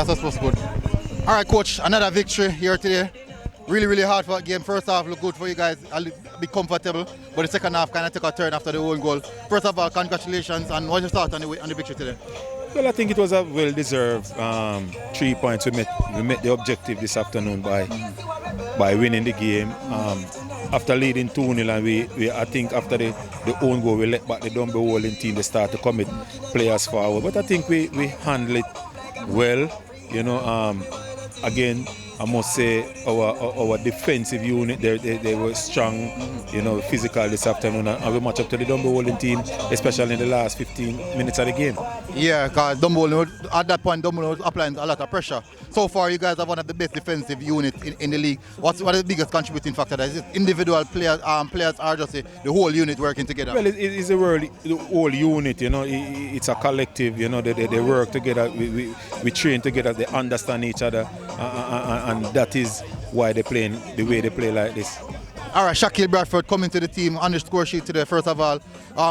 that's what's good. All right, coach, another victory here today. Really, really hard for a game. First half looked good for you guys, be comfortable, but the second half kind of took a turn after the own goal. First of all, congratulations, and what's your thought on the victory today? Well, I think it was a well-deserved 3 points. We met the objective this afternoon by winning the game. After leading 2-0, and I think after the own goal, we let back the Dumbo team. They start to commit players forward. But I think we handled it well. You know, again, I must say our defensive unit, they were strong, you know, physical this afternoon, and we match up to the Dumbo team, especially in the last 15 minutes of the game. Yeah, because Dumbo, at that point, Dumbo was applying a lot of pressure. So far, you guys have one of the best defensive units in the league. What is the biggest contributing factor? Is it individual players, or just the whole unit working together? Well, it's the whole unit, you know. It's a collective, you know. They work together. We train together. They understand each other, and that is why they play the way they play like this. All right, Shaquille Bradford coming to the team on the score sheet today. First of all,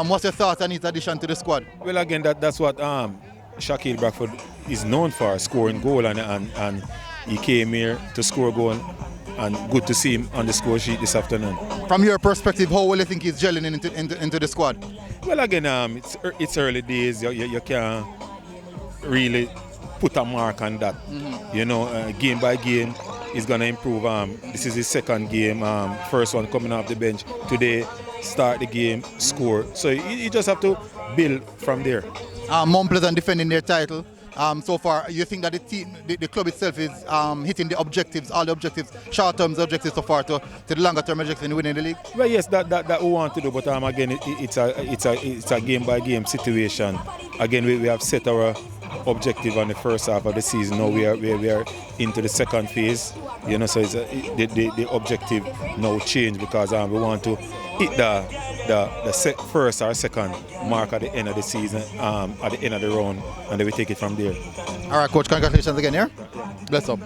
what's your thoughts on his addition to the squad? Well, again, that's what Shaquille Bradford is known for, scoring goal, and he came here to score goal, and good to see him on the score sheet this afternoon. From your perspective, how will you think he's gelling into the squad? Well, again, it's early days. You can't really put a mark on that. You know, game by game, he's gonna improve. This is his second game. First one coming off the bench today. Start the game, score. So you just have to build from there. Mount Pleasant defending their title. So far, you think that the club itself is hitting the objectives, all the objectives, short-term objectives so far, to the longer-term objectives in winning the league? Well, yes, that we want to do, but again, it's a game-by-game situation. Again, we have set our objective on the first half of the season. Now we are into the second phase. You know, so it's the objective now change because we want to hit the first or second mark at the end of the season, at the end of the round, and then we take it from there. All right, coach, congratulations again, yeah? Bless up.